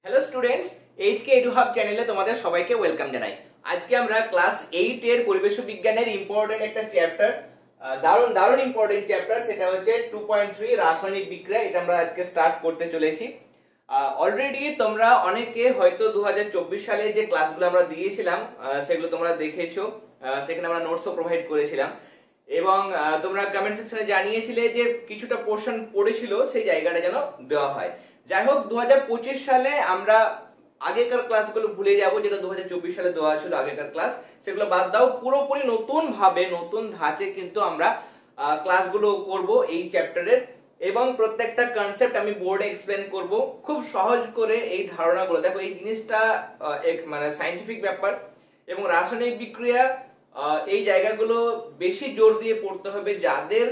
Hello students, HK Edu Hub চ্যানেলে তোমাদের সবাইকে ওয়েলকাম জানাই। আজকে আমরা ক্লাস 8 এর পরিবেশ বিজ্ঞানের ইম্পর্টেন্ট একটা চ্যাপ্টার, দারুণ দারুণ ইম্পর্টেন্ট চ্যাপ্টার, সেটা হচ্ছে 2.3 রাসায়নিক বিক্রিয়া। এটা আমরা আজকে স্টার্ট করতে চলেছি। অলরেডি তোমরা অনেকে হয়তো 2024 সালে যে ক্লাসগুলো আমরা দিয়েছিলাম সেগুলো তোমরা দেখেছো। সেখানে আমরা নোটসও প্রোভাইড করেছিলাম এবং তোমরা কমেন্ট সেকশনে জানিয়েছিলে যে কিছুটা পোর্শন পড়েছিল, সেই জায়গাটা যেন দেওয়া হয়। যাই হোক, 2025 সালে আমরা আগেকার ক্লাসগুলো ভুলে যাব, যেটা 2024 সালে দেওয়া ছিল আগেকার ক্লাস, সেগুলো বাদ দাও। পুরোপুরি নতুন ভাবে নতুন ধাঁচে কিন্তু আমরা ক্লাসগুলো করব এই চ্যাপ্টারের, এবং প্রত্যেকটা কনসেপ্ট আমি বোর্ডে এক্সপ্লেন করব খুব সহজ করে। এই ধারণাগুলো দেখো, এই জিনিসটা মানে সায়েন্টিফিক ব্যাপার এবং রাসায়নিক বিক্রিয়া, এই জায়গাগুলো বেশি জোর দিয়ে পড়তে হবে যাদের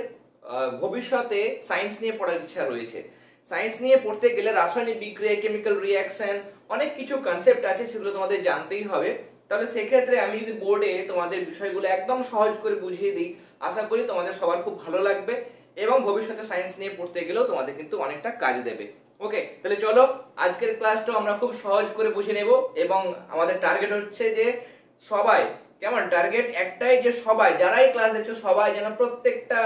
ভবিষ্যতে সায়েন্স নিয়ে পড়ার ইচ্ছা রয়েছে। সায়েন্স নিয়ে পড়তে গেলে রাসায়নিক বিক্রিয়া, কেমিক্যাল রিঅ্যাকশন, অনেক কিছু কনসেপ্ট আছে, সেগুলো তোমাদের জানতেই হবে। তাহলে সেক্ষেত্রে আমি যদি বোর্ডে তোমাদের বিষয়গুলো একদম সহজ করে বুঝিয়ে দিই, আশা করি তোমাদের সবার খুব ভালো লাগবে এবং ভবিষ্যতে সায়েন্স নিয়ে পড়তে গেলেও তোমাদের কিন্তু অনেকটা কাজ দেবে। ওকে, তাহলে চলো আজকের ক্লাসটা আমরা খুব সহজ করে বুঝে নেব এবং আমাদের টার্গেট হচ্ছে যে সবাই, কেমন টার্গেট একটাই, যে সবাই যারাই ক্লাস দেখছো সবাই যেন প্রত্যেকটা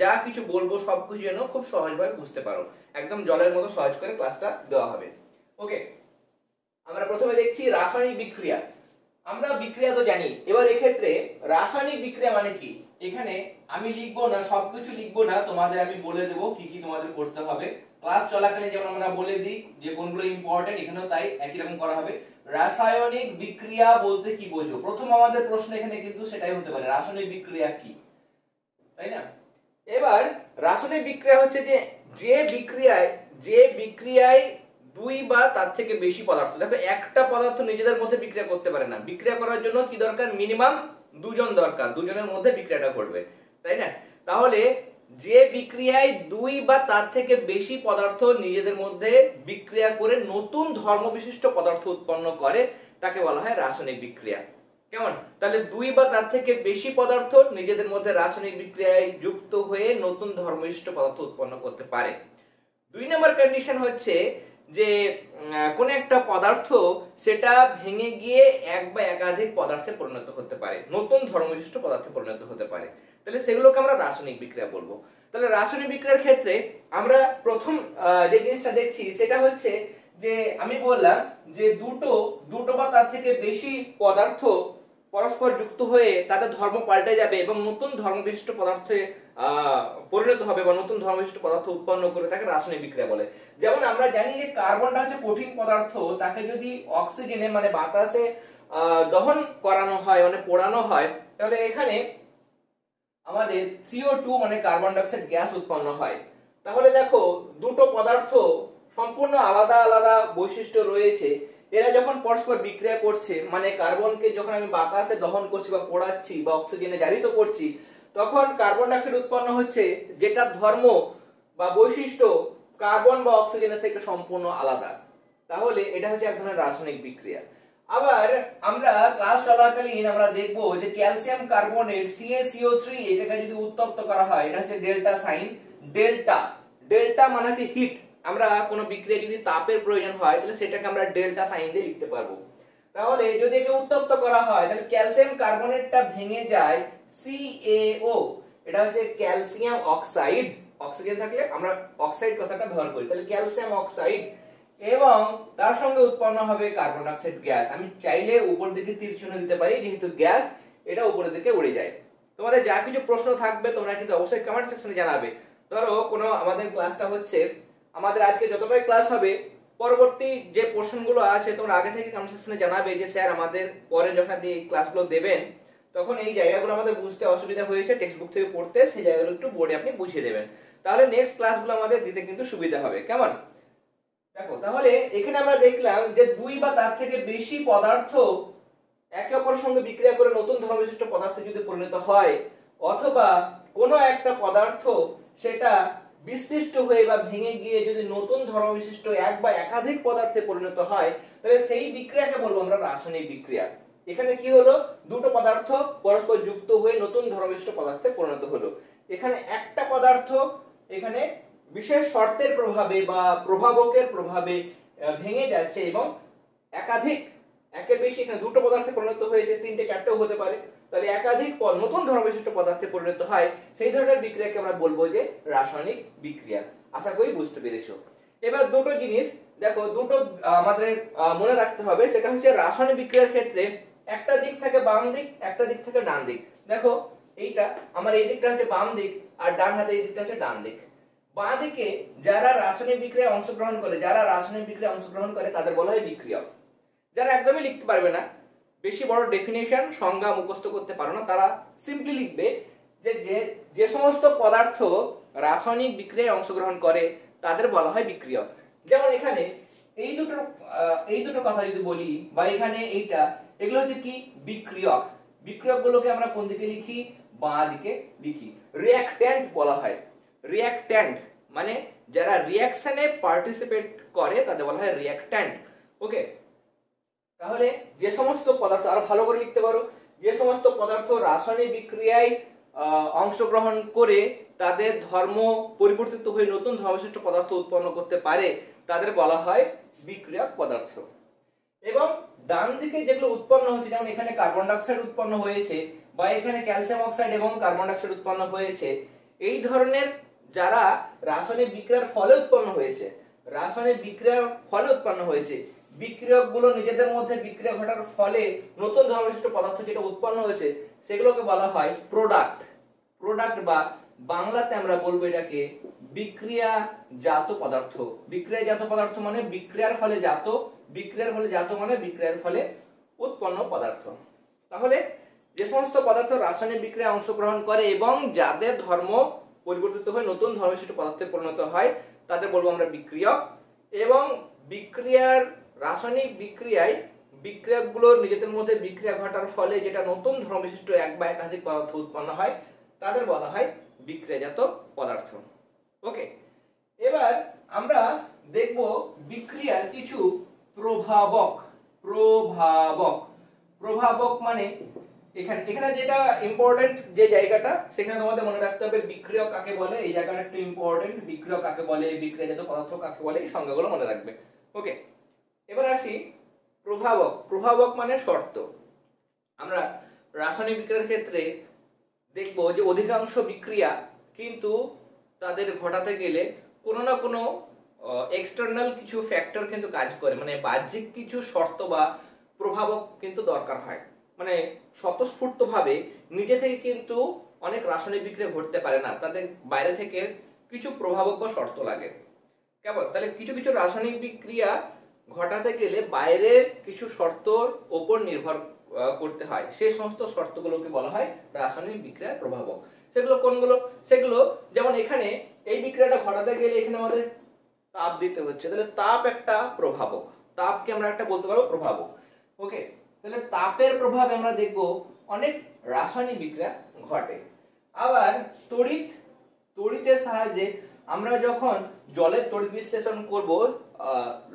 যা কিছু বলবো সবকিছু যেন খুব সহজভাবে বুঝতে পারো। একদম জলের মতো সহজ করে ক্লাসটা দেওয়া হবে। ওকে, আমরা প্রথমে দেখছি রাসায়নিক বিক্রিয়া। আমরা বিক্রিয়া তো জানি, এবার এক্ষেত্রে রাসায়নিক বিক্রিয়া মানে কি। এখানে আমি লিখবো না, সবকিছু লিখবো না, তোমাদের আমি বলে দেবো কি কি তোমাদের করতে হবে। ক্লাস চলাকালীন যেমন আমরা বলে দিই যে কোনগুলো ইম্পর্টেন্ট, এখানেও তাই একই রকম করা হবে। রাসায়নিক বিক্রিয়া বলতে কি বোঝো, প্রথম আমাদের প্রশ্ন এখানে কিন্তু সেটাই হতে পারে, রাসায়নিক বিক্রিয়া কি, তাই না? এবার রাসায়নিক বিক্রিয়া হচ্ছে যে বিক্রিয়ায় দুই বা তার থেকে বেশি পদার্থ, দেখো একটা পদার্থ নিজেদের মধ্যে বিক্রিয়া করতে পারে না। বিক্রিয়া করার জন্য কি দরকার, মিনিমাম দুজন দরকার, দুজনের মধ্যে বিক্রিয়াটা ঘটবে, তাই না? তাহলে যে বিক্রিয়ায় দুই বা তার থেকে বেশি পদার্থ নিজেদের মধ্যে বিক্রিয়া করে নতুন ধর্মবিশিষ্ট পদার্থ উৎপন্ন করে তাকে বলা হয় রাসায়নিক বিক্রিয়া। কেমন? তাহলে দুই বা তার থেকে বেশি পদার্থ নিজেদের মধ্যে রাসায়নিক বিক্রিয়ায় যুক্ত হয়ে নতুন ধর্মবিশিষ্ট পদার্থ উৎপন্ন করতে পারে। 2 নম্বর কন্ডিশন হচ্ছে যে কোন একটা পদার্থ সেটা ভেঙে গিয়ে এক বা একাধিক পদার্থে পরিণত হতে পারে, নতুন ধর্মবিশিষ্ট পদার্থে পরিণত হতে পারে, তাহলে সেগুলোকে আমরা রাসায়নিক বিক্রিয়া বলবো। তাহলে রাসায়নিক বিক্রিয়ার ক্ষেত্রে আমরা প্রথম যে জিনিসটা দেখছি সেটা হচ্ছে যে আমি বললাম যে দুটো বা তার থেকে বেশি পদার্থ পরস্পর যুক্ত হয়ে তাদের ধর্ম পাল্টে যাবে এবং নতুন ধর্মবিশিষ্ট পদার্থে পরিণত হবে বা নতুন ধর্মবিশিষ্ট পদার্থ উৎপন্ন করে তাকে রাসায়নিক বিক্রিয়া বলে। যেমন আমরা জানি যে কার্বনটা হচ্ছে কঠিন পদার্থ, তাকে যদি অক্সিজেনে মানে বাতাসে দহন করানো হয় মানে পোড়ানো হয়, তাহলে এখানে আমাদের CO2 মানে কার্বন ডাই অক্সাইড গ্যাস উৎপন্ন হয়। তাহলে দেখো, দুটো পদার্থ সম্পূর্ণ আলাদা আলাদা বৈশিষ্ট্য রয়েছে, এরা যখন পরস্পর বিক্রিয়া করছে, মানে কার্বনকে যখন আমি বাতাসে দহন করছি বা পোড়াচ্ছি বা অক্সিজেনে জারিত করছি, তখন কার্বন ডাই অক্সাইড উৎপন্ন হচ্ছে যেটা ধর্ম বা বৈশিষ্ট্য কার্বন বা অক্সিজেনের থেকে সম্পূর্ণ আলাদা। তাহলে এটা হচ্ছে এক ধরনের রাসায়নিক বিক্রিয়া। আবার আমরা ক্লাস চলাকালীন আমরা দেখবো যে ক্যালসিয়াম কার্বনেট CaCO3 এটাকে যদি উত্তপ্ত করা হয়, এটা হচ্ছে ডেল্টা সাইন। ডেল্টা মানে হচ্ছে হিট। আমরা কোনো বিক্রিয়া যদি তাপের প্রয়োজন হয় তাহলে সেটাকে আমরা ডেল্টা সাইন দিয়ে লিখতে পারবো। তাহলে যদি একে উত্তপ্ত করা হয় তাহলে ক্যালসিয়াম কার্বনেটটা ভেঙে যায় CaO, এটা হচ্ছে ক্যালসিয়াম অক্সাইড। অক্সিজেন থাকলে আমরা অক্সাইড কথাটা ব্যবহার করি, তাহলে ক্যালসিয়াম অক্সাইড, এবং তার সঙ্গে উৎপন্ন হবে কার্বন ডাই অক্সাইড গ্যাস। আমি চাইলে উপর দিকে তীর চিহ্ন দিতে পারি, যেহেতু গ্যাস এটা উপরের দিকে উড়ে যায়। তোমাদের যা কিছু প্রশ্ন থাকবে তোমরা কিন্তু অবশ্যই কমেন্ট সেকশনে জানাবে। ধরো কোনো আমাদের ক্লাসটা হচ্ছে, আমাদের আজকে যতটাই ক্লাস হবে, পরবর্তী যে পোর্শনগুলো আছে তোমরা আগে থেকে কমেন্ট সেকশনে জানাবে যে স্যার আমাদের পরে যখন আপনি এই ক্লাসগুলো দেবেন তখন এই জায়গাগুলো আমাদের বুঝতে অসুবিধা হয়েছে, টেক্সট বুক থেকে পড়তে, সেই জায়গাগুলো একটু বোর্ডে আপনি বুঝিয়ে দেবেন, তাহলে নেক্সট ক্লাসগুলো আমাদের দিতে কিন্তু সুবিধা হবে। কেমন? দেখো, তাহলে এখানে আমরা দেখলাম যে দুই বা তার থেকে বেশি পদার্থ একে অপরের সঙ্গে বিক্রিয়া করে নতুন ধর্মবিশিষ্ট পদার্থে যদি পরিণত হয়, অথবা কোনো একটা পদার্থ সেটা বিশ্লিষ্ট হয়ে বা ভেঙে গিয়ে যদি নতুন ধর্মবিশিষ্ট এক বা একাধিক পদার্থে পরিণত হয়, তাহলে সেই বিক্রিয়াকে বলবো আমরা রাসায়নিক বিক্রিয়া। এখানে কি হলো, দুটো পদার্থ পরস্পর যুক্ত হয়ে নতুন ধর্মবিশিষ্ট পদার্থে পরিণত হলো। এখানে একটা পদার্থ এখানে বিশেষ শর্তের প্রভাবে বা প্রভাবকের প্রভাবে ভেঙে যাচ্ছে এবং একের বেশি, এখানে দুটো পদার্থে পরিণত হয়েছে, তিনটে চারটেও হতে পারে, তাহলে একাধিক নতুন ধর্মবিশিষ্ট পদার্থে পরিণত হয়, সেই ধরনের বিক্রিয়াকে আমরা বলবো যে রাসায়নিক বিক্রিয়া। আশা করি বুঝতে পেরেছো। এবার দুটো জিনিস দেখো, দুটো আমাদের মনে রাখতে হবে, সেটা হচ্ছে রাসায়নিক বিক্রিয়ার ক্ষেত্রে একটা দিক থাকে বাম দিক, একটা দিক থাকে ডান দিক। দেখো এইটা আমার এই দিকটা হচ্ছে বাম দিক, আর ডান হাতে এই দিকটা হচ্ছে ডান দিক। বাঁ দিকে যারা রাসায়নিক বিক্রিয়ায় অংশগ্রহণ করে তাদের বলা হয় বিক্রিয়ক। যারা একদমই লিখতে পারবে না, বেশি বড় ডেফিনেশন সংজ্ঞা মুখস্থ করতে পারো না, তারা সিম্পলি লিখবে যে যে সমস্ত পদার্থ রাসায়নিক বিক্রিয়ায় অংশগ্রহণ করে তাদের বলা হয় বিক্রিয়ক। যেমন এখানে এই দুটো কথা যদি বলি, বা এখানে এইটা, এগুলো হচ্ছে কি বিক্রিয়ক। বিক্রিয়ক গুলোকে আমরা কোন দিকে লিখি? বাঁ দিকে লিখি। রিঅ্যাক্ট্যান্ট বলা হয়। রিঅ্যাক্ট্যান্ট মানে যারা রিঅ্যাকশনে পার্টিসিপেট করে তাদের বলা হয় রিঅ্যাক্ট্যান্ট। ওকে, তাহলে যে সমস্ত পদার্থ, আরো ভালো করে লিখতে পারো, যে সমস্ত পদার্থ রাসায়নিক বিক্রিয়ায় অংশগ্রহণ করে তাদের ধর্ম পরিবর্তিত হয়ে নতুন ধর্মবিশিষ্ট পদার্থ উৎপন্ন করতে পারে তাদের বলা হয় বিক্রিয়ক পদার্থ। এবং ডান দিকে যেগুলো উৎপন্ন হচ্ছে, যেমন এখানে কার্বন ডাইঅক্সাইড উৎপন্ন হয়েছে, বা এখানে ক্যালসিয়াম অক্সাইড এবং কার্বন ডাইঅক্সাইড উৎপন্ন হয়েছে, এই ধরনের যারা রাসায়নিক বিক্রিয়ার ফলে উৎপন্ন হয়েছে, বিক্রিয়ক গুলো নিজেদের মধ্যে বিক্রিয়া ঘটার ফলে নতুন ধর্মবিশিষ্ট পদার্থ যেটা উৎপন্ন হয়েছে সেগুলোকে বলা হয় প্রোডাক্ট, বা বাংলাতে আমরা বলবো এটাকে বিক্রিয়াজাত পদার্থ। বিক্রিয়াজাত পদার্থ মানে বিক্রিয়ার ফলে মানে বিক্রিয়ার ফলে উৎপন্ন পদার্থ। তাহলে যে সমস্ত পদার্থ রাসায়নিক বিক্রিয়ায় অংশগ্রহণ করে এবং যাদের ধর্ম পরিবর্তিত হয়ে নতুন ধর্মবিশিষ্ট পদার্থে পরিণত হয় তাদের বলবো আমরা বিক্রিয়ক। এবং রাসায়নিক বিক্রিয়ায় বিক্রিয়কগুলোর নিজেদের মধ্যে বিক্রিয়া ঘটার ফলে যেটা নতুন ধর্মবিশিষ্ট এক বা একাধিক পদার্থ উৎপন্ন হয় তাদের বলা হয় বিক্রিয়াজাত পদার্থ। ওকে, এবার আমরা দেখব বিক্রিয়ার কিছু প্রভাবক মানে এখানে যেটা ইম্পর্টেন্ট যে জায়গাটা, সেখানে তোমাদের মনে রাখতে হবে বিক্রিয়ক কাকে বলে। এই জায়গাটা একটু ইম্পর্টেন্ট, বিক্রিয়ক কাকে বলে, বিক্রিয়াজাত পদার্থ কাকে বলে, এই সংজ্ঞাগুলো মনে রাখবে। ওকে, এবার আসি প্রভাবক মানে শর্ত। আমরা রাসায়নিক বিক্রিয়ার ক্ষেত্রে দেখব যে অধিকাংশ বিক্রিয়া কিন্তু তাদের ঘটাতে গেলে কোনো না কোনো এক্সটার্নাল কিছু ফ্যাক্টর কিন্তু কাজ করে, মানে বাহ্যিক কিছু শর্ত বা প্রভাবক কিন্তু দরকার হয়। মানে স্বতঃস্ফূর্তভাবে নিজে থেকে কিন্তু অনেক রাসায়নিক বিক্রিয়া ঘটতে পারে না, তাদের বাইরে থেকে কিছু প্রভাবক বা শর্ত লাগে। কেমন? তাহলে কিছু কিছু রাসায়নিক বিক্রিয়া ঘটাতে গেলে বাইরের কিছু শর্তর উপর নির্ভর করতে হয়, সেই সমস্ত শর্তগুলোকে বলা হয় রাসায়নিক বিক্রিয়ার প্রভাবক। সেগুলো কোনগুলো? সেগুলো যেমন এখানে এই বিক্রিয়াটা ঘটাতে গেলে এখানে আমাদের তাপ দিতে হচ্ছে, তাহলে তাপ একটা প্রভাবক। তাপকে আমরা একটা বলতে পারবো প্রভাবক। ওকে, তাহলে তাপের প্রভাবে আমরা দেখব অনেক রাসায়নিক বিক্রিয়া ঘটে। আবার তড়িতের সাহায্যে আমরা যখন জলের তড়িৎ বিশ্লেষণ করব,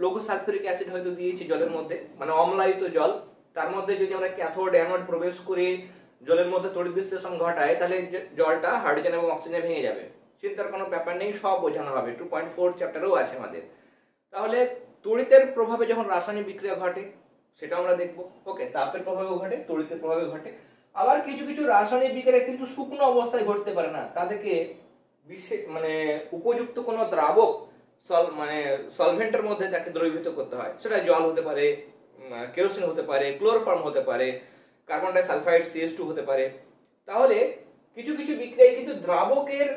লৌহ সালফিউরিক অ্যাসিড হয়তো দিয়েছি জলের মধ্যে, মানে অম্লায়িত জল, তার মধ্যে যদি আমরা ক্যাথোড অ্যানোড প্রবেশ করে জলের মধ্যে তড়িৎ বিশ্লেষণ ঘটাই তাহলে জলটা হাইড্রোজেন এবং অক্সিজেনে ভেঙে যাবে। চিন্তার কোনো ব্যাপার নেই, সব বোঝানো হবে, 2.4 চ্যাপ্টারেও আছে আমাদের। তাহলে তড়িতের প্রভাবে যখন রাসায়নিক বিক্রিয়া ঘটে সেটা আমরা দেখব। ওকে, তাপের প্রভাবেও ঘটে, তড়িতের প্রভাবে ঘটে। আবার কিছু কিছু রাসায়নিক বিক্রিয়া কিন্তু শুকনো অবস্থায় ঘটতে পারে না, তাদেরকে মানে উপযুক্ত কোনো দ্রাবক মানে সলভেন্টের মধ্যে তাকে দ্রবীভূত করতে হয়। সেটা জল হতে পারে, কেরোসিন হতে পারে, ক্লোরোফর্ম হতে পারে, কার্বন ডাই সালফাইড CH2 হতে পারে। তাহলে কিছু কিছু বিক্রিয়ায় কিন্তু দ্রাবকের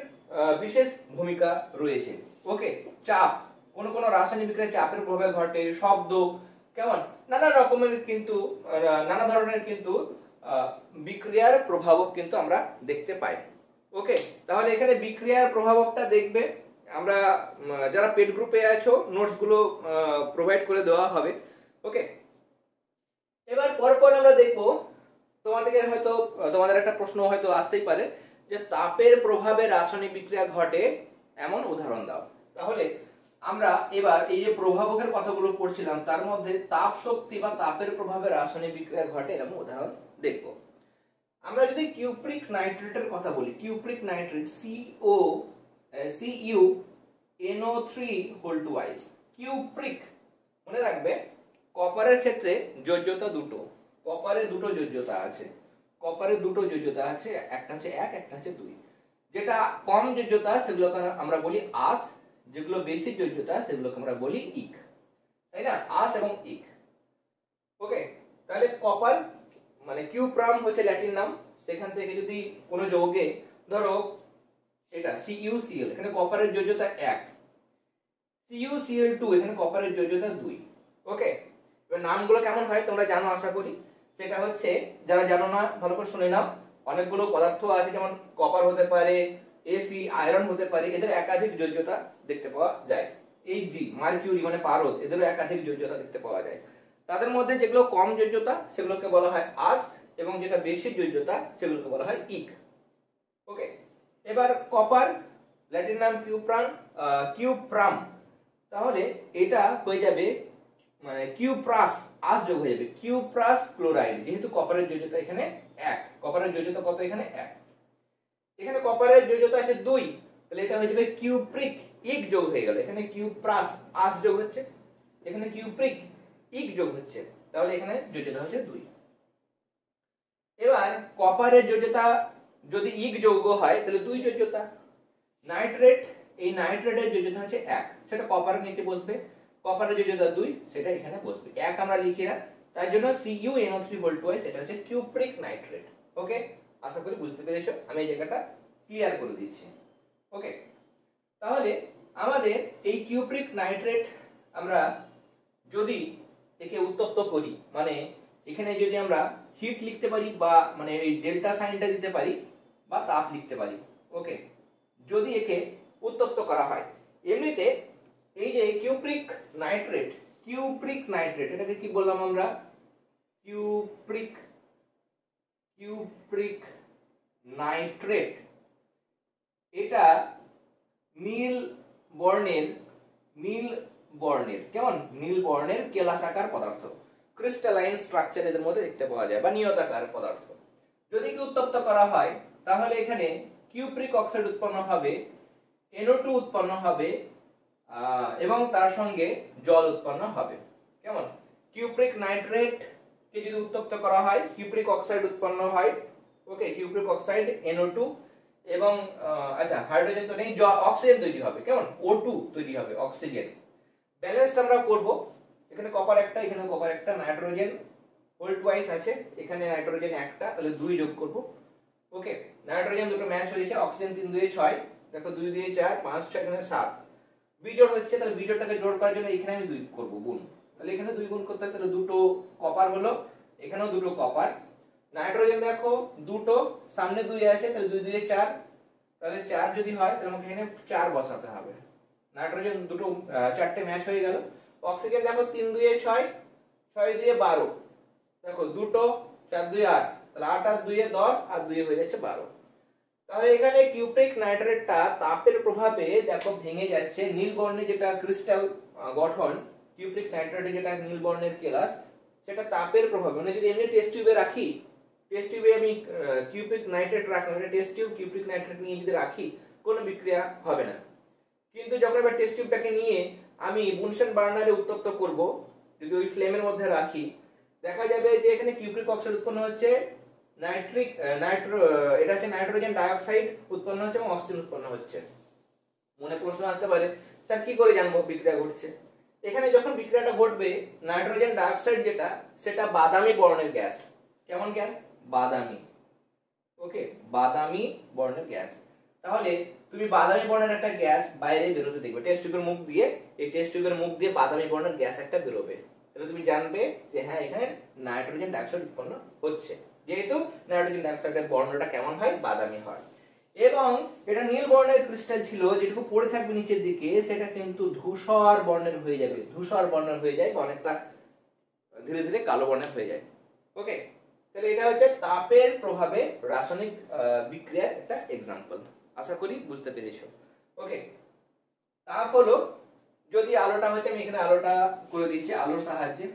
বিশেষ ভূমিকা রয়েছে। ওকে, চাপ, কোন কোন রাসায়নিক বিক্রিয়া চাপের প্রভাবে ঘটে, শব্দ, কেমন নানা রকমের কিন্তু নানা ধরনের কিন্তু বিক্রিয়ার প্রভাবক কিন্তু আমরা দেখতে পাই। ওকে, তাহলে এখানে বিক্রিয়ার প্রভাবকটা দেখবে, আমরা যারা পেড গ্রুপে আছো নোটস গুলো প্রোভাইড করে দেওয়া হবে। ওকে, এবার পরপর আমরা দেখব, তোমাদের একটা প্রশ্ন হয়তো আসতেই পারে যে তাপের প্রভাবে রাসায়নিক বিক্রিয়া ঘটে এমন উদাহরণ দাও। তাহলে আমরা এবার এই যে প্রভাবকের কথাগুলো পড়ছিলাম তার মধ্যে তাপ শক্তি বা তাপের প্রভাবে রাসায়নিক বিক্রিয়া ঘটে এরকম উদাহরণ দেখব। আমরা যদি কিউপ্রিক নাইট্রেটের কথা বলি, কিউপ্রিক নাইট্রেট CuNO3 কিউপ্রিক মনে রাখবে কপারের ক্ষেত্রে যোজ্যতা দুটো, কপারে দুটো যোজ্যতা আছে, কপারের দুটো যোজ্যতা আছে, একটা হচ্ছে 1 একটা হচ্ছে 2। যেটা কম যোজ্যতা সেগুলোকে আমরা বলি আস, যেগুলো বেশি যোজ্যতা সেগুলোকে আমরা বলি ইক, তাই না? আস এবং ইক। ওকে, তাহলে কপার মানে কিউপ্রাম হচ্ছে ল্যাটিন নাম। সেখান থেকে যদি কোনো যৌগে ধরো এটা CuCl, এখানে কপারের যোজ্যতা 1, CuCl2 এখানে কপারের যোজ্যতা 2। ওকে, এবার নামগুলো কেমন হয় তোমরা জানো আশা করি। সেটা হচ্ছে, যারা জানো না ভালো করে শুনে নাও, অনেকগুলো পদার্থ আছে, যেমন কপার হতে পারে, Fe আয়রন হতে পারে, এদের একাধিক যোজ্যতা দেখতে পাওয়া যায়। Hg মার্কিউরি মানে পারদ, এদেরও একাধিক যোজ্যতা দেখতে পাওয়া যায়। তাদের মধ্যে যেগুলো কম যোজ্যতা সেগুলোকে বলা হয় আস, এবং যেটা বেশি যোজ্যতা সেগুলোকে বলা হয় ইক। ওকে, এবার কপার ল্যাটিন নাম কিউপ্রাম, তাহলে এটা হয়ে যাবে মানে কিউপ্রাস, আস যোগ হয়ে যাবে কিউপ্রাস ক্লোরাইড, যেহেতু কপারের যোজ্যতা এখানে 1, কপারের যোজ্যতা কত এখানে 1, এখানে কপারের যোজ্যতা আছে 2, তাহলে এটা হয়ে যাবে কিউপ্রিক, ইক যোগ হয়ে গেল, এখানে কিউপ্রাস আস যোগ হচ্ছে, এখানে কিউপ্রিক ইক যোগ হচ্ছে, তাহলে এখানে যোজ্যতা হচ্ছে 2। এবার কপারের যোজ্যতা যদি ইক যৌগ হয় তাহলে 2 যোজ্যতা। নাইট্রেট, এই নাইট্রেটের যোজ্যতা হচ্ছে 1, সেটা কপারের নিচে বসবে, কপারের যোজ্যতা 2 সেটা এখানে বসবে, 1 আমরা লিখি না, তাই জন্য CuNO3 সেটা হচ্ছে কিউপ্রিক নাইট্রেট। ওকে, আশা করি বুঝতে পেরেছো, আমি এই জায়গাটা ক্লিয়ার করে দিচ্ছি। ওকে, তাহলে আমাদের এই কিউপ্রিক নাইট্রেট আমরা যদি একে উত্তপ্ত করি, মানে এখানে যদি আমরা হিট লিখতে পারি বা মানে এই ডেল্টা সাইনটা দিতে পারি বা তাপ লিখতে পারি। ওকে, যদি একে উত্তপ্ত করা হয়, এমনিতে এই যে কিউপ্রিক নাইট্রেট, কিউপ্রিক নাইট্রেট এটাকে কি বললাম আমরা? কিউপ্রিক নাইট্রেট, এটা নীল বর্ণের কেমন নীল বর্ণের কেলাসাকার পদার্থ, ক্রিস্টালাইন স্ট্রাকচার এদের মধ্যে দেখতে পাওয়া যায় বা নিয়তাকার পদার্থ। যদি কি উত্তপ্ত করা হয় তাহলে এখানে কিউপ্রিক অক্সাইড উৎপন্ন হবে, NO2 উৎপন্ন হবে, এবং তার সঙ্গে জল উৎপন্ন হবে। কেমন? কিউপ্রিক নাইট্রেট কে যদি উত্তপ্ত করা হয় কিউপ্রিক অক্সাইড উৎপন্ন হয়। ওকে, কিউপ্রিক অক্সাইড NO2 এবং আচ্ছা হাইড্রোজেন তো নেই, অক্সিজেন তৈরি হবে। কেমন? O2 তৈরি হবে, অক্সিজেন। ব্যালেন্সড আমরা করব, এখানে কপার একটা, এখানে কপার একটা, নাইট্রোজেন হোল্ড ওয়াইজ আছে, এখানে নাইট্রোজেন একটা, তাহলে 2 যোগ করব। ওকে, নাইট্রোজেন দুটো ম্যাচ হয়েছে, অক্সিজেন 3 2 6, দেখো 2 2 4 5 6 এখানে 7 বিজোড় হচ্ছে, তাহলে বিজোড়টাকে জোড় করার জন্য এখানে আমি 2 করব গুণ, তাহলে এখানে 2 গুণ করতে, তাহলে দুটো কপার হলো, এখানেও দুটো কপার। নাইট্রোজেন দেখো দুটো, সামনে 2 আছে, তাহলে 2 2 4, তাহলে 4 যদি হয় তাহলে আমাকে এখানে 4 বসাতে হবে। নাইট্রোজেন দুটো চারটে ম্যাচ হয়ে গেল। অক্সিজেন দেখো 3 2 6, 6 2 12, দেখো দুটো 4 2 8, তাহলে 8 আর 2 10, আর 2 হয়ে যাচ্ছে 12। তাহলে এখানে কিউপ্রিক নাইট্রেটটা তাপের প্রভাবে দেখো ভেঙে যাচ্ছে, নীল বর্ণের যেটা ক্রিস্টাল গঠন, কিউপ্রিক নাইট্রেটে যেটা নীল বর্ণের কেলাস, সেটা তাপের প্রভাবে, মানে যদি এমনি টেস্ট টিউবে রাখি, টেস্ট টিউবে আমি কিউপ্রিক নাইট্রেট রাখলাম, এটা টেস্ট টিউব কিউপ্রিক নাইট্রেট নিয়ে যদি রাখি কোনো বিক্রিয়া হবে না। কিন্তু যখন এবার টেস্ট টিউবটাকে নিয়ে আমি বুনসেন বার্নারে উত্তপ্ত করব, যদি ওই ফ্লেমের মধ্যে রাখি, দেখা যাবে যে এখানে কিউপ্রিক অক্সাইড উৎপন্ন হচ্ছে, এটা হচ্ছে নাইট্রোজেন ডাইঅক্সাইড উৎপন্ন হচ্ছে এবং অক্সিজেন উৎপন্ন হচ্ছে। মনে প্রশ্ন আসতে পারে, স্যার কি করে জানবো বিক্রিয়া ঘটছে? এখানে যখন বিক্রিয়াটা ঘটবে, নাইট্রোজেন ডাইঅক্সাইড যেটা, সেটা বাদামি বর্ণের গ্যাস। কেমন গ্যাস? বাদামি। ওকে, বাদামি বর্ণের গ্যাস। তাহলে তুমি বাদামি বর্ণের একটা গ্যাস বাইরে বেরোতে দেখবে টেস্ট টিউবের মুখ দিয়ে, এই টেস্ট টিউবের মুখ দিয়ে বাদামি বর্ণের গ্যাস একটা বেরোবে, তাহলে তুমি জানবে যে হ্যাঁ এখানে নাইট্রোজেন ডাইঅক্সাইড উৎপন্ন হচ্ছে, যেহেতু নাইট্রোজেন ডাইঅক্সাইডের বর্ণটা কেমন হয়? বাদামি হয়। এবং এটা নীল বর্ণের ক্রিস্টাল ছিল, যেটুকু পড়ে থাকবে নিচের দিকে সেটা কিন্তু ধূসর বর্ণের হয়ে যাবে, ধূসর বর্ণের হয়ে যায়, অনেকটা ধীরে ধীরে কালো বর্ণের হয়ে যায়। ওকে, তাহলে এটা হচ্ছে তাপের প্রভাবে রাসায়নিক বিক্রিয়ার একটা এক্সাম্পল। আশা করি বুঝতে পেরেছো। ওকে, তাপ হলো, যদি আলোটা হচ্ছে, আমি এখানে আলোটা করে দিচ্ছি আলোর সাহায্যে,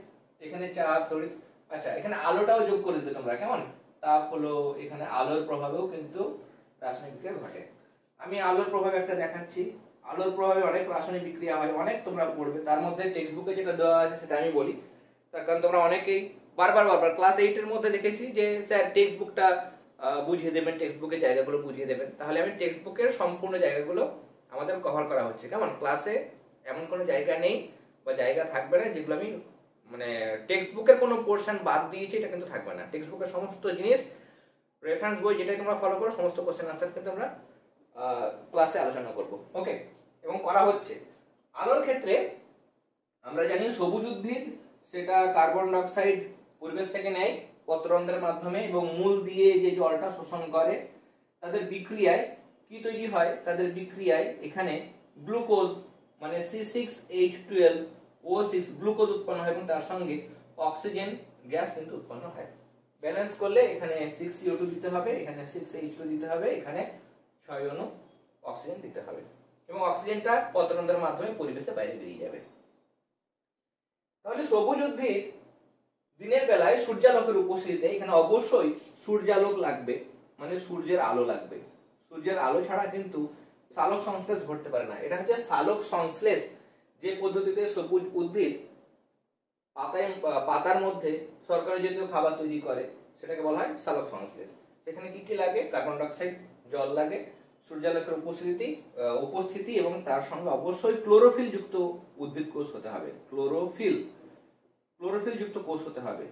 এখানে চাপ তড়িৎ, আচ্ছা এখানে আলোটাও যোগ করে দিতে তোমরা। কেমন? তাপ হলো, এখানে আলোর প্রভাবেও কিন্তু রাসায়নিক বিক্রিয়া ঘটে। আমি আলোর প্রভাব একটা দেখাচ্ছি, আলোর প্রভাবে অনেক রাসায়নিক বিক্রিয়া হয়, অনেক তোমরা পড়বে। তার মধ্যে টেক্সট বুকে যেটা দেওয়া আছে সেটা আমি বলি, তার কারণ তোমরা অনেকেই বারবার ক্লাস 8 এর মধ্যে দেখেছি যে স্যার টেক্সট বুকটা বুঝিয়ে দেবেন, টেক্সট বুকের জায়গাগুলো বুঝিয়ে দেবেন। তাহলে আমি টেক্সট বুকের সম্পূর্ণ জায়গাগুলো আমাদের কভার করা হচ্ছে। কেমন, ক্লাসে এমন কোনো জায়গা নেই বা জায়গা থাকবে না যেগুলো আমি মানে টেক্সট বুকের কোনো পোর্শন বাদ দিয়েছি, এটা কিন্তু থাকবে না। টেক্সট বুকের সমস্ত জিনিস, রেফারেন্স বই যেটাই তোমরা ফলো করো, সমস্ত কোশ্চেন আনসার কিন্তু আমরা ক্লাসে আলোচনা করব। ওকে, এবং করা হচ্ছে। আলোর ক্ষেত্রে আমরা জানি সবুজ উদ্ভিদ সেটা কার্বন ডাই অক্সাইড পরিবেশ থেকে নেয় পত্ররন্ধ্রের মাধ্যমে, এবং মূল দিয়ে যে জলটা শোষণ করে। তাদের বিক্রিয়ায় কি তৈরি হয়? তাদের বিক্রিয়ায় এখানে গ্লুকোজ মানে C6H12O6 গ্লুকোজ উৎপন্ন হয়, এবং তার সঙ্গে অক্সিজেন গ্যাস কিন্তু উৎপন্ন হয়। ব্যালেন্স করলে এখানে 6CO2 দিতে হবে, এখানে 6H2 দিতে হবে, এখানে 6 অণু অক্সিজেন দিতে হবে, এবং অক্সিজেনটা পত্ররন্ধ্রের মাধ্যমে পরিবেশে বাইরে বেরিয়ে যাবে। তাহলে সবুজ উদ্ভিদ দিনের বেলায় সূর্যালোকের উপস্থিতিতে, এখানে অবশ্যই সূর্যালোক লাগবে, মানে সূর্যের আলো লাগবে। সূর্যের আলো ছাড়া কিন্তু সালোক সংশ্লেষ ঘটতে পারে না। এটা হচ্ছে সালোক সংশ্লেষ, যে পদ্ধতিতে সবুজ উদ্ভিদ পাতার মধ্যে শর্করা জাতীয় খাবার তৈরি করে, সেটাকে বলা হয় সালোক সংশ্লেষ। সেখানে কি কি লাগে? কার্বন ডাই অক্সাইড, জল লাগে, সূর্যালোকের উপস্থিতি এবং তার সঙ্গে অবশ্যই ক্লোরোফিল যুক্ত উদ্ভিদ কোষ হতে হবে। ক্লোরোফিল যুক্ত কোষ হতে হবে।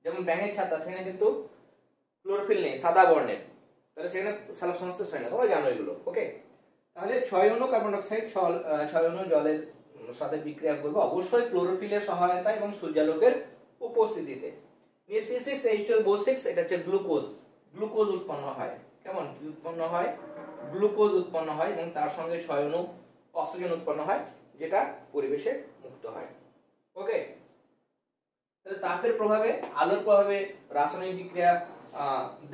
যেমন ব্যাঙের ছাতা, সেখানে কিন্তু ক্লোরোফিল নেই, সাদা বর্ণের, তাহলে সেখানে সালোক সংশ্লেষ হয় না, তোমরা জানো এগুলো। ওকে, তাহলে 6 অণু কার্বন ডাই অক্সাইড, 6 অণু জলের সাথে বিক্রিয়া করবে অবশ্যই ক্লোরোফিলের সহায়তা এবং সূর্যালোকের উপস্থিতিতে। C6H12O6 এটা হচ্ছে গ্লুকোজ উৎপন্ন হয়। কেমন, কি উৎপন্ন হয়? গ্লুকোজ উৎপন্ন হয়, এবং তার সঙ্গে 6 অণু অক্সিজেন উৎপন্ন হয়, যেটা পরিবেশে মুক্ত হয়। ওকে, তাহলে তাপের প্রভাবে, আলোর প্রভাবে রাসায়নিক বিক্রিয়া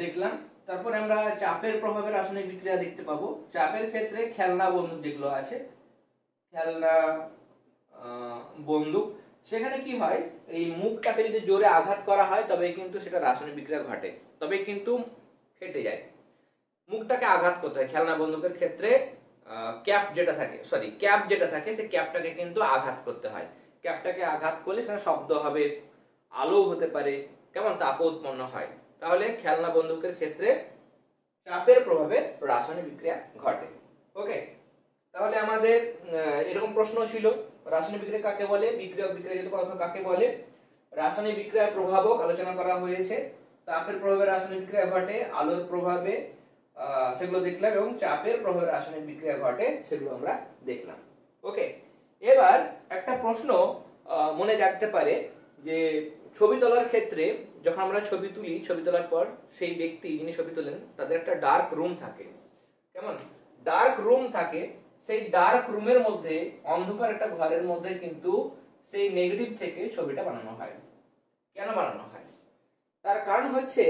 দেখলাম। তারপরে আমরা চাপের প্রভাবে রাসায়নিক বিক্রিয়া দেখতে পাবো। চাপের ক্ষেত্রে খেলনা বন্দুক যেগুলো আছে, খেলনা বন্দুক, সেখানে কি হয়? এই মুখটাকে যদি জোরে আঘাত করা হয় তবে কিন্তু সেটা রাসায়নিক বিক্রিয়া ঘটে, তবে কিন্তু ফেটে যায়। মুখটাকে আঘাত করতে হয় খেলনা বন্দুকের ক্ষেত্রে। ক্যাপ যেটা থাকে সেই ক্যাপটাকে কিন্তু আঘাত করতে হয়। ক্যাপটাকে আঘাত করলে সেখানে শব্দ হবে, আলো হতে পারে, কেমন, তাপ উৎপন্ন হয়। তাহলে খেলনা বন্দুকের ক্ষেত্রে চাপের প্রভাবে রাসায়নিক বিক্রিয়া ঘটে। ওকে, তাহলে আমাদের এরকম প্রশ্ন ছিল, রাসায়নিক বিক্রিয়া কাকে বলে, বিক্রিয়ক বিক্রিয়াজাত পদার্থ কাকে বলে। রাসায়নিক বিক্রিয়ার প্রভাবক আলোচনা করা হয়েছে। তাপের প্রভাবে রাসায়নিক বিক্রিয়া ঘটে, আলোর প্রভাবে সেগুলো দেখলাম, এবং চাপের প্রভাবে রাসায়নিক বিক্রিয়া ঘটে, সেগুলো আমরা দেখলাম। ওকে, এবার একটা প্রশ্ন মনে রাখতে পারে যে ছবি তোলার ক্ষেত্রে যখন আমরা ছবি তুলি, ছবি তোলার পর সেই ব্যক্তি যিনি ছবি তোলেন তাদের একটা ডার্ক রুম থাকে। কেমন, ডার্ক রুম থাকে। সেই ডার্ক রুমের মধ্যে, অন্ধকার একটা ঘরের মধ্যে কিন্তু সেই নেগেটিভ থেকে ছবিটা বানানো হয়। কেন বানানো হয়? তার কারণ হচ্ছে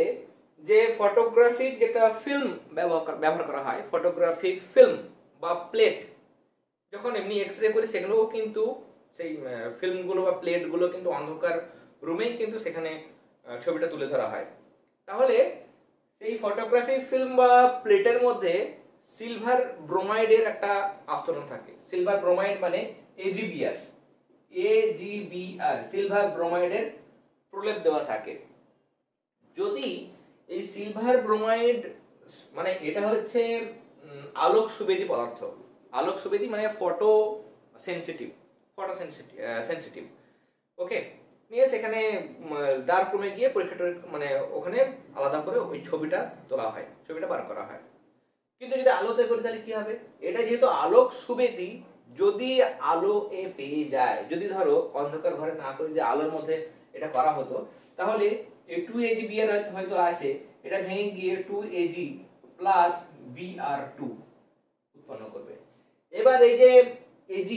যে ফটোগ্রাফিক যেটা ফিল্ম ব্যবহার করা হয়, ফটোগ্রাফিক ফিল্ম বা প্লেট, যখন এমনি এক্সরে করি সেগুলোও কিন্তু সেই ফিল্মগুলো বা প্লেটগুলো কিন্তু অন্ধকার রুমেই কিন্তু সেখানে ছবিটা তুলে ধরা হয়। তাহলে সেই ফটোগ্রাফিক ফিল্ম বা প্লেটের মধ্যে সিলভার ব্রোমাইডের একটা আস্তরণ থাকে। সিলভার ব্রোমাইড মানে AgBr, সিলভার ব্রোমাইডের প্রলেপ দেওয়া থাকে। যদি এই সিলভার ব্রোমাইড মানে এটা হচ্ছে আলোক সুবেদী পদার্থ, আলোক সুবেদী মানে ফটো সেনসিটিভ। ওকে, নিয়ে সেখানে ডার্ক রুমে গিয়ে পরীক্ষাটা মানে ওখানে আলাদা করে ওই ছবিটা তোলা হয়, ছবিটা বার করা হয়। কিন্তু যদি আলোতে করি তাহলে কি হবে? এটা যেহেতু আলোক সুবেদী, যদি আলো পেয়ে যায়, যদি ধরো অন্ধকার ঘরে না করে যদি আলোর মধ্যে এটা করা হতো, তাহলে 2AgBr হয়তো আছে, এটা ভেঙে গিয়ে 2Ag প্লাস Br2 উৎপন্ন করবে। এবার এই যে Ag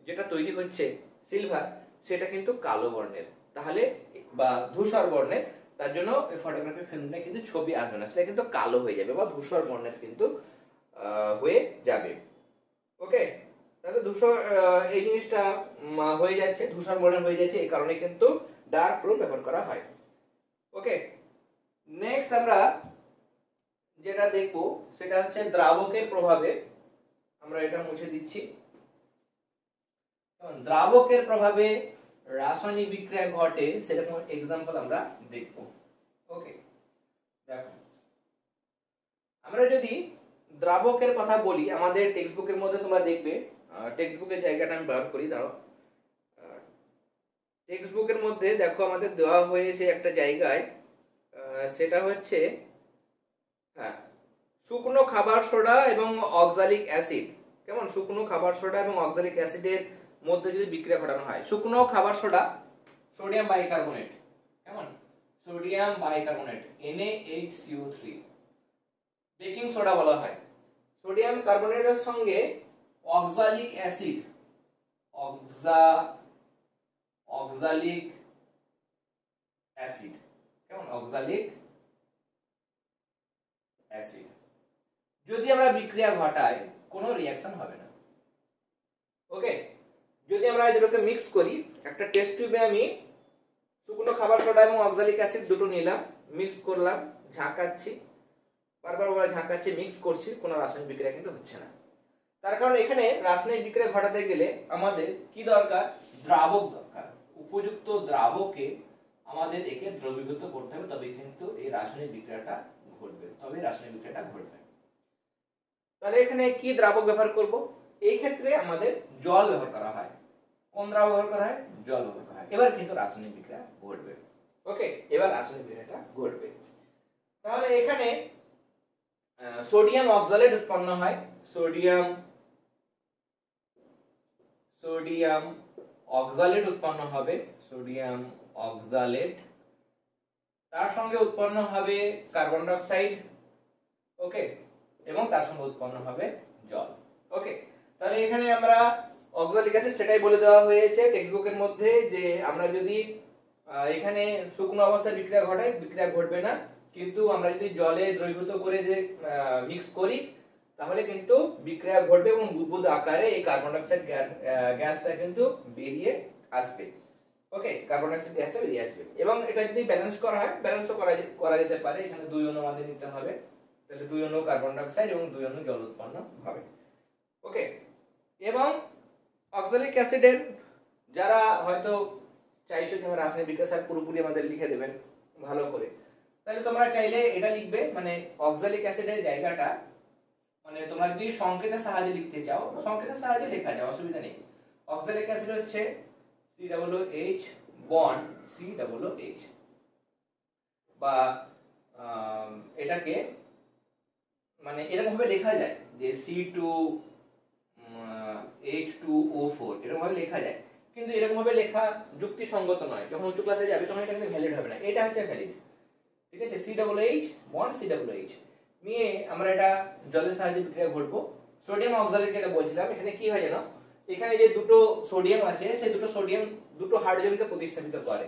যেটা তৈরি হচ্ছে সিলভার, সেটা কিন্তু কালো বর্ণের, তাহলে বা ধূসর বর্ণের। তার জন্য এই ফটোগ্রাফি ফিল্মটা কিন্তু ছবি আসবে না, সেটা কিন্তু কালো হয়ে যাবে বা ধূসর বর্ণের কিন্তু হয়ে যাবে। ওকে, তাহলে ধূসর এই জিনিসটা হয়ে যাচ্ছে, ধূসর বর্ণের হয়ে যাচ্ছে, এই কারণে কিন্তু ডার্ক রুম ব্যবহার করা হয়। ওকে, নেক্সট আমরা যেটা দেখবো সেটা হচ্ছে দ্রাবকের প্রভাবে আমরা এটা মুছে দিচ্ছি। দ্রাবকের প্রভাবে রাসায়নিক বিক্রিয়া ঘটে সেরকম এক্সাম্পল আমরা দেখব। ওকে, দেখো আমরা যদি দ্রাবকের কথা বলি, আমাদের টেক্সট বুকের মধ্যে তোমরা দেখবে, টেক্সট বুকের জায়গাটা আমি ব্যবহার করি, দাঁড়াও। টেক্সট বুকের মধ্যে দেখো আমাদের দেওয়া হয়েছে একটা জায়গায়, সেটা হচ্ছে হ্যাঁ শুকনো খাবার সোডা এবং অক্সালিক অ্যাসিড। কেমন? শুকনো খাবার সোডা এবং অক্সালিক অ্যাসিডের মধ্যে যদি বিক্রিয়া ঘটানো হয়, শুকনো খাবার সোডা সোডিয়াম বাইকার্বনেট, কেমন? Sodium bicarbonate NaHCO3, baking soda বলা হয়। সোডিয়াম কার্বনেটের সঙ্গে অক্সালিক অ্যাসিড, অক্সালিক অ্যাসিড, কেমন? অক্সালিক অ্যাসিড যদি আমরা বিক্রিয়া ঘটাই কোনো রিঅ্যাকশন হবে না। ওকে, যদি আমরা এই দুটোকে মিক্স করি, একটা টেস্ট টিউবে আমি শুকনো খাবার সোডা এবং অক্সালিক অ্যাসিড দুটো নিলাম, মিক্স করলাম, ঝাঁকাচ্ছি, বারবার ঝাঁকাচ্ছি, মিক্স করছি, কোনো রাসায়নিক বিক্রিয়া কিন্তু হচ্ছে না। তার কারণ এখানে রাসায়নিক বিক্রিয়া ঘটাতে গেলে আমাদের কি দরকার? দ্রাবক দরকার। উপযুক্ত দ্রাবকে আমাদের একে দ্রবীভূত করতে হবে, তবে কিন্তু এই রাসায়নিক বিক্রিয়াটা ঘটবে, তাহলে এখানে কি দ্রাবক ব্যবহার করব? এই ক্ষেত্রে আমাদের জল ব্যবহার করা হয়। কোন দ্রাবক ব্যবহার করা হয়? জল ব্যবহার করা হয়। এবার কিন্তু রাসায়নিক বিক্রিয়া ঘটবে। ওকে, এবার রাসায়নিক বিক্রিয়াটা ঘটবে। তাহলে এখানে সোডিয়াম অক্সালেট উৎপন্ন হয়, সোডিয়াম অক্সালেট উৎপন্ন হবে, সোডিয়াম অক্সালেট। তার সঙ্গে উৎপন্ন হবে কার্বন ডাই অক্সাইড, ওকে, এবং তার সঙ্গে উৎপন্ন হবে জল। ওকে, তাহলে এখানে আমরা অক্সালিক অ্যাসিড সেটাই বলে দেওয়া হয়েছে টেক্সট বুকের মধ্যে, যে আমরা যদি এখানে শুকনো অবস্থায় বিক্রিয়া ঘটাই, বিক্রিয়া ঘটবে না, কিন্তু আমরা যদি জলে দ্রবীভূত করে যে মিক্স করি তাহলে কিন্তু বিক্রিয়া ঘটবে এবং বুদবুদ আকারে এই কার্বন ডাই অক্সাইড গ্যাসটা কিন্তু বেরিয়ে আসবে। ওকে, কার্বন ডাই অক্সাইড গ্যাসটা বেরিয়ে আসবে। এবং এটা যদি ব্যালেন্স করা হয়, ব্যালেন্সও করা যেতে পারে। এখানে 2 অণু আমাদের নিতে হবে, তাহলে 2 অণু কার্বন ডাই অক্সাইড এবং 2 অণু জল উৎপন্ন হবে। ওকে, এবং অক্সালিক অ্যাসিডের যারা হয়তো চাইছো যে আমরা রাসায়নিক বিক্রিয়া স্যার পুরোপুরি আমাদের লিখে দেবেন ভালো করে, তাহলে তোমরা চাইলে এটা লিখবে, মানে অক্সালিক অ্যাসিডের জায়গাটা মানে তোমরা যদি সংকেতের সাহায্যে লিখতে চাও, সংকেতের সাহায্যে লেখা যায়, অসুবিধা নেই। অক্সালিক অ্যাসিড হচ্ছে COOH বন্ড COOH, বা এটাকে মানে এরকম ভাবে লেখা যায় যে C2H2O4 এরকম ভাবে লেখা যায়, কিন্তু এরকম ভাবে লেখা যুক্তিসঙ্গত নয়। যখন উচ্চ ক্লাসে যাবে তখন এটা কিন্তু ভ্যালিড হবে না। এটা হচ্ছে ভ্যালিড, ঠিক আছে? COOH বন্ড COOH নিয়ে আমরা এটা জলের সাহায্যে বিক্রিয়া ঘটবো। সোডিয়াম অক্সালেট যেটা বলছিলাম, এখানে কি হয় জানো? এখানে যে দুটো সোডিয়াম আছে, সেই দুটো সোডিয়াম দুটো হাইড্রোজেনকে প্রতিস্থাপিত করে,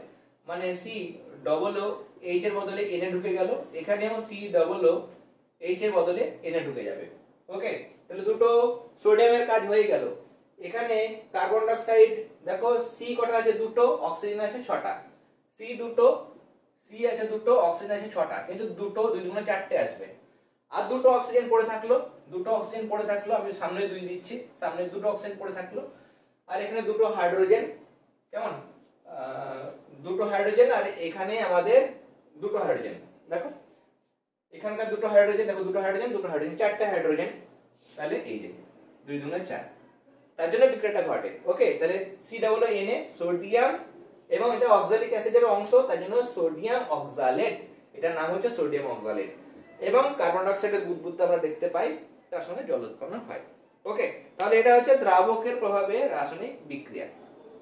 মানে COOH এর বদলে Na ঢুকে গেল, এখানেও COOH এর বদলে Na ঢুকে যাবে। ওকে, তাহলে দুটো সোডিয়ামের কাজ হয়ে গেল। এখানে কার্বন ডাই অক্সাইড দেখো C কটা আছে? দুটো, অক্সিজেন আছে 6টা। C আছে দুটো, অক্সিজেন আছে 6টা, কিন্তু দুটো 2 গুণে 4টে আসবে। আর দুটো অক্সিজেন পড়ে থাকলো, আমি সামনে 2 দিচ্ছি, সামনে দুটো অক্সিজেন পড়ে থাকলো, আর এখানে দুটো হাইড্রোজেন, কেমন? দুটো হাইড্রোজেন, আর এখানে আমাদের দুটো হাইড্রোজেন। দেখো এখানকার দুটো হাইড্রোজেন, দেখো দুটো হাইড্রোজেন, 4টে হাইড্রোজেন, তাহলে এই যে 2 গুণে 4, তার জন্য বিক্রিয়াটা ঘটে। ওকে, তাহলে COONA সোডিয়াম, এবং এটা অক্সালিক অ্যাসিডের অংশ, তার জন্য সোডিয়াম অক্সালেট, এটার নাম হচ্ছে সোডিয়াম অক্সালেট। এবং কার্বন ডাই অক্সাইডের বুদবুদটা আমরা দেখতে পাই, তার সঙ্গে জল উৎপন্ন হয়। ওকে, তাহলে এটা হচ্ছে দ্রাবকের প্রভাবে রাসায়নিক বিক্রিয়া।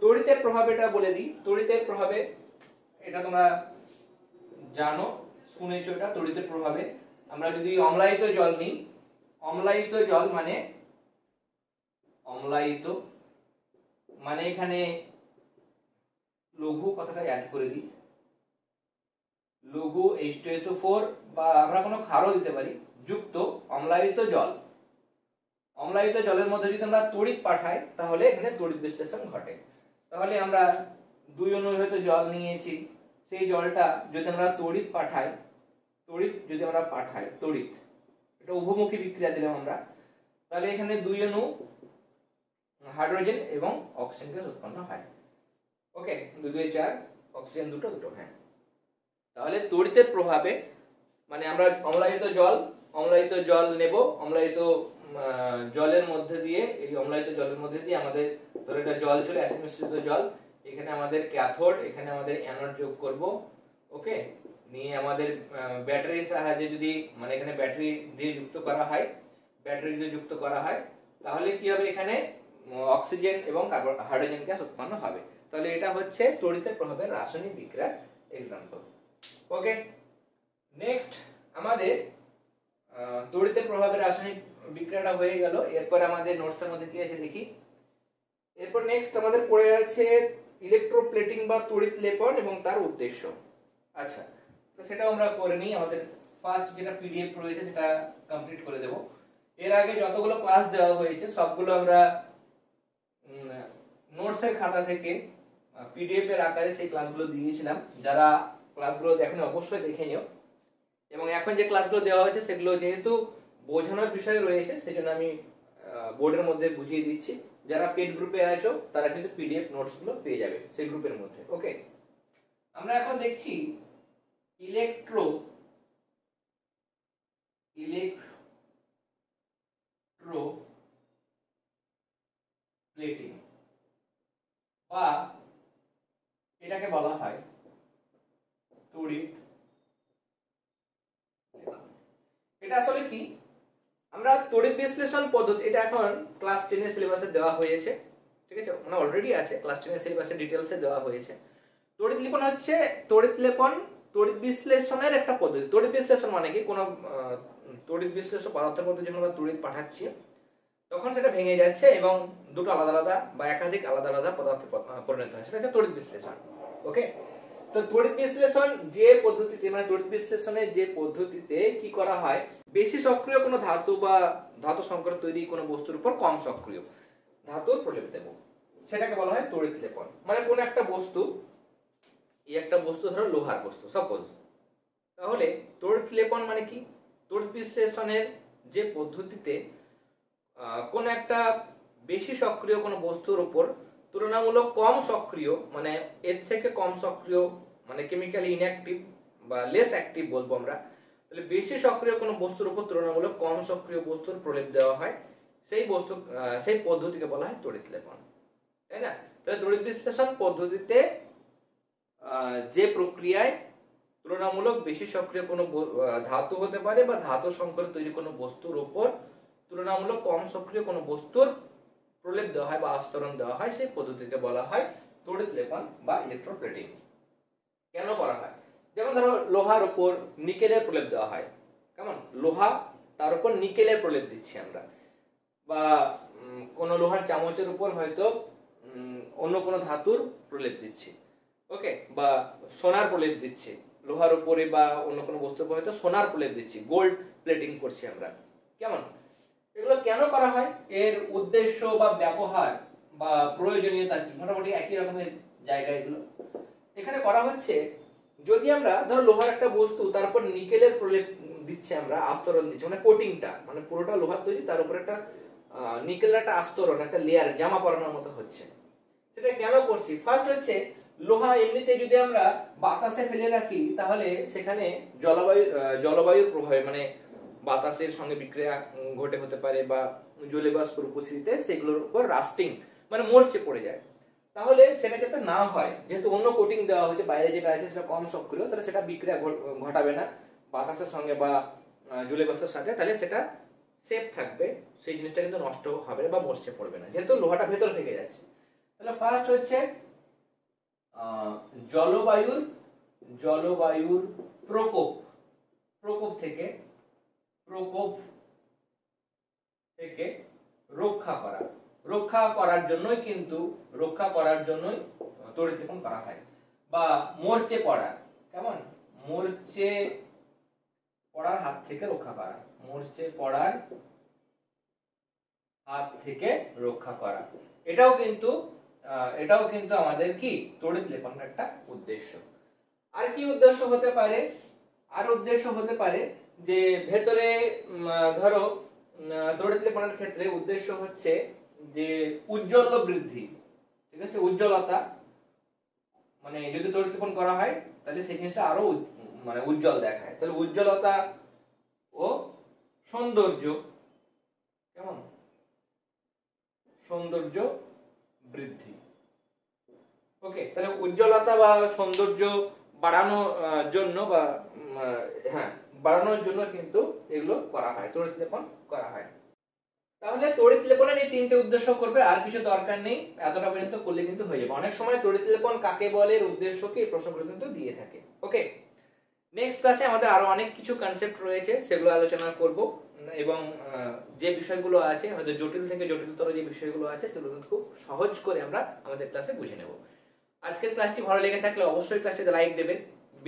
তড়িতের প্রভাবে এটা বলে দিই। তড়িতের প্রভাবে এটা তোমরা জানো, শুনেছো, এটা তড়িতের প্রভাবে আমরা যদি অম্লায়িত জল নিই, অম্লায়িত জল মানে এখানে লঘু কথাটা অ্যাড করে দিই, লঘু H2SO4, বা আমরা কোনো ক্ষারও দিতে পারি, যুক্ত অম্লায়িত জল। অম্লায়িত জলের মধ্যে যদি আমরা তড়িৎ পাঠাই তাহলে এখানে তড়িৎ বিশ্লেষণ ঘটে। তাহলে আমরা 2 অণু হয়তো জল নিয়েছি, সেই জলটা যদি আমরা তড়িৎ পাঠাই, এটা উভমুখী বিক্রিয়া দিলাম আমরা, তাহলে এখানে 2 অণু হাইড্রোজেন এবং অক্সিজেন গ্যাস উৎপন্ন হয়। ওকে, 2 2 4, অক্সিজেন দুটো হ্যাঁ। তাহলে তড়িতের প্রভাবে মানে আমরা অম্লায়িত জল নেব, অম্লায়িত জলের মধ্যে দিয়ে, এই অম্লায়িত জলের মধ্যে দিয়ে আমাদের ধরো এটা জল ছিল, অ্যাসিড মিশ্রিত জল, এখানে আমাদের ক্যাথোড, এখানে আমাদের অ্যানোড যোগ করব। ওকে, নিয়ে আমাদের ব্যাটারির সাহায্যে যদি মানে এখানে ব্যাটারি দিয়ে যুক্ত করা হয়, তাহলে কি হবে, এখানে অক্সিজেন এবং কার্বন হাইড্রোজেন গ্যাস উৎপন্ন হবে। তাহলে এটা হচ্ছে তড়িতের প্রভাবের রাসায়নিক বিক্রিয়ার এক্সাম্পল। ওকে, নেক্সট আমাদের তড়িতের প্রভাবের রাসায়নিক বিক্রিয়াটা হয়ে গেল। এরপর আমাদের নোটসের মধ্যে কি আছে দেখি। এরপর নেক্সট আমাদের পড়ে আছে ইলেকট্রোপ্লেটিং বা তড়িৎ লেপন এবং তার উদ্দেশ্য। আচ্ছা, তো সেটাও আমরা করে নিই। আমাদের ফার্স্ট যেটা পিডিএফ রয়েছে সেটা কমপ্লিট করে দেব। এর আগে যতগুলো ক্লাস দেওয়া হয়েছে সবগুলো আমরা নোটসের খাতা থেকে পিডিএফ এর আকারে সেই ক্লাসগুলো দিয়েছিলাম। যারা ক্লাসগুলো দেখেন অবশ্যই দেখে নিও। এবং এখন যে ক্লাসগুলো দেওয়া হয়েছে সেগুলো যেহেতু বোঝানোর বিষয় রয়েছে সেজন্য আমি বোর্ডের মধ্যে বুঝিয়ে দিচ্ছি। যারা পেড গ্রুপে আছো তারা কিন্তু পিডিএফ নোটসগুলো পেয়ে যাবে সেই গ্রুপের মধ্যে। ওকে, আমরা এখন দেখছি ইলেকট্রোপ্লেটিং বা এটাকে বলা হয় তড়িৎ। এটা আসলে কি, আমরা তড়িৎ বিশ্লেষণ পদ্ধতি, এটা এখন ক্লাস 10 এর সিলেবাসে দেওয়া হয়েছে, ঠিক আছে, মানে অলরেডি আছে, ক্লাস 10 এর সিলেবাসে ডিটেইলসে দেওয়া হয়েছে। তড়িৎ লেপন হচ্ছে তড়িৎ বিশ্লেষণের একটা পদ্ধতি। তড়িৎ বিশ্লেষণ মানে কি, কোনো তড়িৎ বিশ্লেষণ পদার্থের মধ্যে যখন আমরা তড়িৎ পাঠাচ্ছি তখন সেটা ভেঙে যাচ্ছে এবং দুটো আলাদা আলাদা বা একাধিক আলাদা আলাদা পদার্থে পরিণত হয়, সেটা হচ্ছে তড়িৎ বিশ্লেষণ। ওকে, তো তড়িৎ বিশ্লেষণ যে পদ্ধতিতে, মানে তড়িৎ বিশ্লেষণে যে পদ্ধতিতে কি করা হয়, বেশি সক্রিয় কোনো ধাতু বা ধাতু সংকর তৈরি কোনো বস্তুর উপর কম সক্রিয় ধাতুর প্রলেপ দেব, সেটাকে বলা হয় তড়িৎ লেপন। মানে কোন একটা বস্তু, এই একটা বস্তু ধরো লোহার বস্তু সাপোজ, তাহলে তড়িৎ লেপন মানে কি, তড়িৎ বিশ্লেষণের যে পদ্ধতিতে কোন একটা বেশি সক্রিয় কোনো বস্তুর উপর তুলনামূলক কম সক্রিয়, মানে এর থেকে কম সক্রিয়, মানে কেমিক্যালি ইনঅ্যাক্টিভ বা লেস অ্যাক্টিভ বলবো আমরা, তাহলে বেশি সক্রিয় কোনো বস্তুর উপর তুলনামূলক কম সক্রিয় বস্তুর প্রলেপ দেওয়া হয়, সেই পদ্ধতিকে বলা হয় তড়িৎ লেপন, তাই না? তাহলে তড়িৎ বিশ্লেষণ পদ্ধতিতে যে প্রক্রিয়ায় তুলনামূলক বেশি সক্রিয় কোনো ধাতু হতে পারে বা ধাতু সংকর তৈরি কোনো বস্তুর উপর তুলনামূলক কম সক্রিয় কোনো বস্তুর প্রলেপ দেওয়া হয় বা আস্তরণ দেওয়া হয়, সেই পদ্ধতিকে বলা হয় তড়িৎ লেপন বা ইলেকট্রোপ্লেটিং। কেন করা হয়? যেমন ধরো লোহার উপর নিকেলের প্রলেপ দেওয়া হয়, কেমন, লোহা তার উপর নিকেলের প্রলেপ দিচ্ছি আমরা, বা কোনো লোহার চামচের উপর হয়তো অন্য কোনো ধাতুর প্রলেপ দিচ্ছি, ওকে, বা সোনার প্রলেপ দিচ্ছি লোহার উপরে, বা অন্য কোনো বস্তুর উপর হয়তো সোনার প্রলেপ দিচ্ছি, গোল্ড প্লেটিং করছি আমরা, কেমন। এগুলো কেন করা হয়, এর উদ্দেশ্য বা ব্যবহার বা প্রয়োজনীয়তা কি, মোটামুটি একই রকমের জায়গা এগুলো। এখানে করা হচ্ছে, যদি আমরা ধরো লোহার একটা বস্তু তার উপর নিকেলের প্রলেপ দিচ্ছি, আমরা আস্তরণ দিচ্ছি, মানে কোটিংটা, মানে পুরোটা লোহার তৈরি, তার উপর একটা নিকেলের একটা আস্তরণ, একটা লেয়ার জামা পরানোর মতো হচ্ছে। সেটা কেন করছি? ফার্স্ট হচ্ছে, লোহা এমনিতে যদি আমরা বাতাসে ফেলে রাখি তাহলে সেখানে জলবায়ুর প্রভাবে, মানে বাতাসের সঙ্গে বিক্রিয়া ঘটে হতে পারে বা জলীয় বাষ্পের উপস্থিতিতে সেগুলোর উপর রাস্টিং, মানে মরচে পড়ে যায়। তাহলে সেটা যাতে না হয়, যেহেতু অন্য কোটিং দেওয়া হয়েছে, বাইরে যেটা আছে সেটা কম সক্রিয়, তাহলে সেটা বিক্রিয়া ঘটাবে না বাতাসের সঙ্গে বা জলীয় বাষ্পের সাথে, তাহলে সেটা সেফ থাকবে, সেই জিনিসটা কিন্তু নষ্ট হবে বা মরচে পড়বে না, যেহেতু লোহাটা ভেতর থেকে যাচ্ছে। তাহলে ফার্স্ট হচ্ছে জলবায়ুর প্রকোপ থেকে রক্ষা করার জন্যই তড়িৎ লেপন করা হয়। বা মরচে পড়া, কেমন, মরচে পড়ার হাত থেকে রক্ষা করা, এটাও কিন্তু আমাদের কি তড়িৎ লেপনের একটা উদ্দেশ্য। আর কি উদ্দেশ্য হতে পারে? যে ভেতরে ধরো তড়িৎ লেপনের ক্ষেত্রে উদ্দেশ্য হচ্ছে যে উজ্জ্বল বৃদ্ধি, ঠিক আছে, উজ্জ্বলতা, মানে যদি তড়িৎ লেপন করা হয় তাহলে সেই জিনিসটা আরো মানে উজ্জ্বল দেখায়, তাহলে উজ্জ্বলতা ও সৌন্দর্য, কেমন, সৌন্দর্য বৃদ্ধি। ওকে, তাহলে উজ্জ্বলতা বা সৌন্দর্য বাড়ানোর জন্য বা হ্যাঁ বাড়ানোর জন্য কিন্তু এগুলো করা হয়, তড়িৎ লেপন করা হয়। তাহলে তড়িৎ লেপনের এই তিনটে উদ্দেশ্য করবে, আর কিছু দরকার নেই, এতটা পর্যন্ত করলে কিন্তু হয়ে যাবে। অনেক সময় তড়িৎ লেপন কাকে বলে, এর উদ্দেশ্যকে এই প্রশ্নগুলো কিন্তু দিয়ে থাকে। ওকে, নেক্সট ক্লাসে আমাদের আরো অনেক কিছু কনসেপ্ট রয়েছে, সেগুলো আলোচনা করব, এবং যে বিষয়গুলো আছে হয়তো জটিল থেকে জটিলতর যে বিষয়গুলো আছে সেগুলো কিন্তু খুব সহজ করে আমরা আমাদের ক্লাসে বুঝে নেব। আজকের ক্লাসটি ভালো লেগে থাকলে অবশ্যই ক্লাসটিতে লাইক দেবে,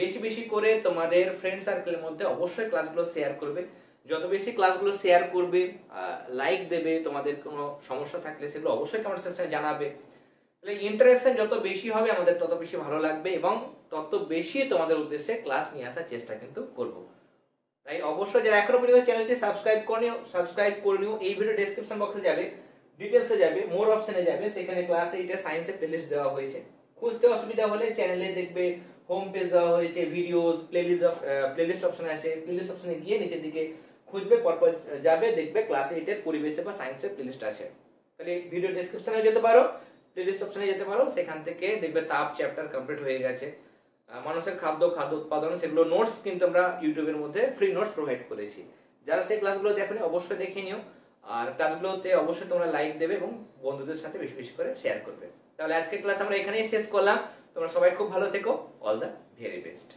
বেশি বেশি করে তোমাদের ফ্রেন্ড সার্কেলের মধ্যে অবশ্যই ক্লাসগুলো শেয়ার করবে। যত বেশি ক্লাসগুলো শেয়ার করবে, লাইক দেবে, তোমাদের কোনো সমস্যা থাকলে সেগুলো অবশ্যই কমেন্ট সেকশনে জানাবে। তাহলে ইন্টারেকশন যত বেশি হবে আমাদের তত বেশি ভালো লাগবে, এবং তত বেশি তোমাদের উদ্দেশ্যে ক্লাস নিয়ে আসার চেষ্টা কিন্তু করব। তাই অবশ্যই যারা এখনো পর্যন্ত চ্যানেলটি সাবস্ক্রাইব করে নিও। এই ভিডিও ডেসক্রিপশন বক্সে যাবে, ডিটেলসে যাবে, মোর অপশনে যাবে, সেখানে ক্লাস 8 এর সায়েন্সের প্লেলিস্ট দেওয়া হয়েছে। খুঁজতে অসুবিধা হলে চ্যানেলে দেখবে হোম পেজ দেওয়া হয়েছে, ভিডিওস, প্লেলিস্ট অপশন আছে, প্লেলিস্ট অপশনে গিয়ে নিচের দিকে খুঁজবে, পরপর যাবে, দেখবে ক্লাস 8 এর পরিবেশে বা সায়েন্সের প্লেলিস্ট আছে। তাহলে ভিডিও ডেসক্রিপশনে যেতে পারো, প্লেলিস্ট অপশনে যেতে পারো, সেখান থেকে দেখবে তাপ চ্যাপ্টার কমপ্লিট হয়ে গেছে। মানুষের খাদ্য উৎপাদন, সেগুলো নোটস কিন্তু আমরা ইউটিউবের মধ্যে ফ্রি নোটস প্রোভাইড করেছি। যারা সেই ক্লাসগুলো দেখোনি অবশ্যই দেখে নিও, আর ক্লাসগুলোতে অবশ্যই তোমরা লাইক দেবে এবং বন্ধুদের সাথে বেশি বেশি করে শেয়ার করবে। তাহলে আজকের ক্লাস আমরা এখানেই শেষ করলাম। তোমরা সবাই খুব ভালো থেকো, অল দ্য ভেরি বেস্ট।